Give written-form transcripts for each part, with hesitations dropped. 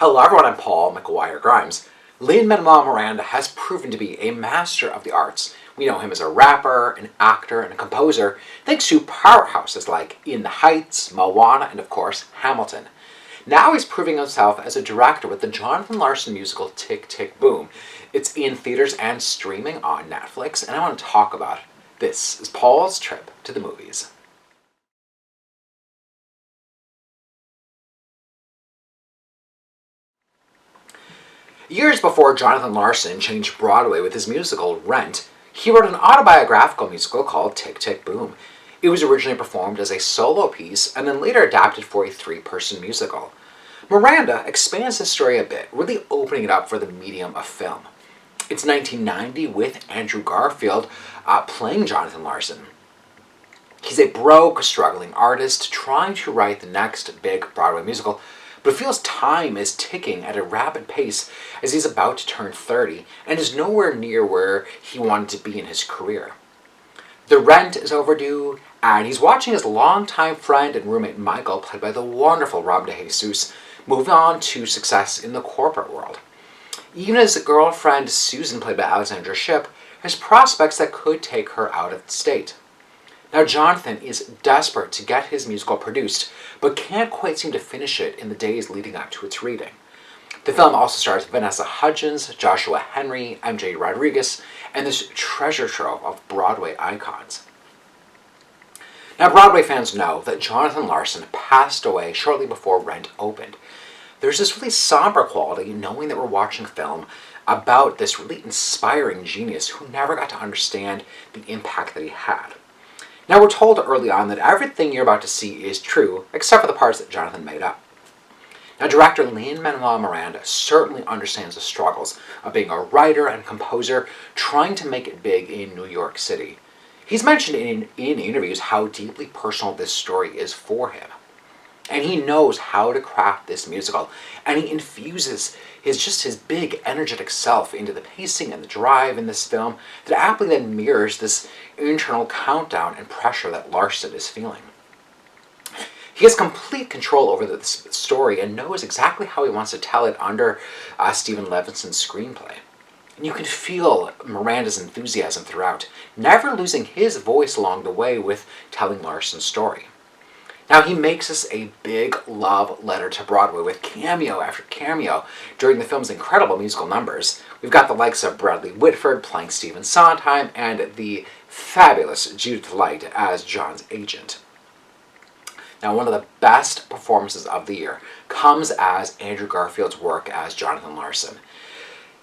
Hello everyone, I'm Paul McGuire Grimes. Lin-Manuel Miranda has proven to be a master of the arts. We know him as a rapper, an actor, and a composer, thanks to powerhouses like In the Heights, Moana, and of course, Hamilton. Now he's proving himself as a director with the Jonathan Larson musical Tick, Tick, Boom. It's in theaters and streaming on Netflix, and I want to talk about it. This is Paul's trip to the movies. Years before Jonathan Larson changed Broadway with his musical Rent, he wrote an autobiographical musical called Tick, Tick, Boom. It was originally performed as a solo piece and then later adapted for a three-person musical. Miranda expands the story a bit, really opening it up for the medium of film. It's 1990 with Andrew Garfield playing Jonathan Larson. He's a broke, struggling artist trying to write the next big Broadway musical, but feels time is ticking at a rapid pace as he's about to turn 30 and is nowhere near where he wanted to be in his career. The rent is overdue, and he's watching his longtime friend and roommate Michael, played by the wonderful Rob DeJesus, move on to success in the corporate world. Even his girlfriend Susan, played by Alexandra Shipp, has prospects that could take her out of the state. Now Jonathan is desperate to get his musical produced, but can't quite seem to finish it in the days leading up to its reading. The film also stars Vanessa Hudgens, Joshua Henry, MJ Rodriguez, and this treasure trove of Broadway icons. Now Broadway fans know that Jonathan Larson passed away shortly before Rent opened. There's this really somber quality knowing that we're watching a film about this really inspiring genius who never got to understand the impact that he had. Now we're told early on that everything you're about to see is true, except for the parts that Jonathan made up. Now director Lin-Manuel Miranda certainly understands the struggles of being a writer and composer trying to make it big in New York City. He's mentioned in interviews how deeply personal this story is for him. And he knows how to craft this musical, and he infuses his big, energetic self into the pacing and the drive in this film that aptly then mirrors this internal countdown and pressure that Larson is feeling. He has complete control over this story and knows exactly how he wants to tell it under Stephen Levinson's screenplay. And you can feel Miranda's enthusiasm throughout, never losing his voice along the way with telling Larson's story. Now he makes us a big love letter to Broadway with cameo after cameo during the film's incredible musical numbers. We've got the likes of Bradley Whitford playing Stephen Sondheim and the fabulous Judith Light as John's agent. Now one of the best performances of the year comes as Andrew Garfield's work as Jonathan Larson.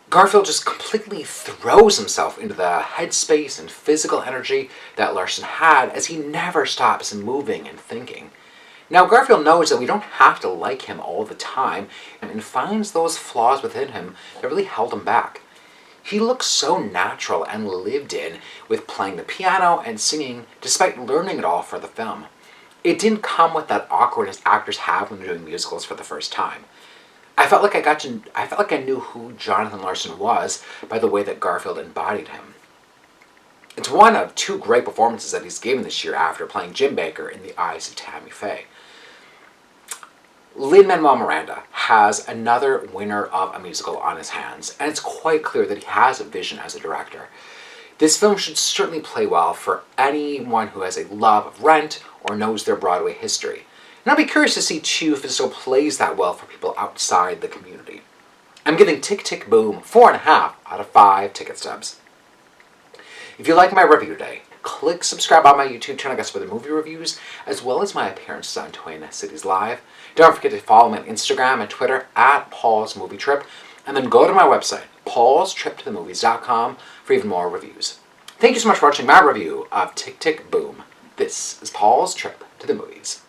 Garfield just completely throws himself into the headspace and physical energy that Larson had as he never stops moving and thinking. Now Garfield knows that we don't have to like him all the time and finds those flaws within him that really held him back. He looks so natural and lived in with playing the piano and singing despite learning it all for the film. It didn't come with that awkwardness actors have when they're doing musicals for the first time. I felt like I knew who Jonathan Larson was by the way that Garfield embodied him. It's one of two great performances that he's given this year after playing Jim Baker in The Eyes of Tammy Faye. Lin-Manuel Miranda has another winner of a musical on his hands, and it's quite clear that he has a vision as a director. This film should certainly play well for anyone who has a love of Rent or knows their Broadway history. And I'll be curious to see, too, if it still plays that well for people outside the community. I'm giving Tick, Tick, Boom 4.5 out of 5 ticket stubs. If you like my review today, click subscribe on my YouTube channel, I guess, for the movie reviews, as well as my appearances on Twin Cities Live. Don't forget to follow me on Instagram and Twitter at Paul's Movie Trip, and then go to my website, paulstriptothemovies.com, for even more reviews. Thank you so much for watching my review of Tick, Tick, Boom. This is Paul's Trip to the Movies.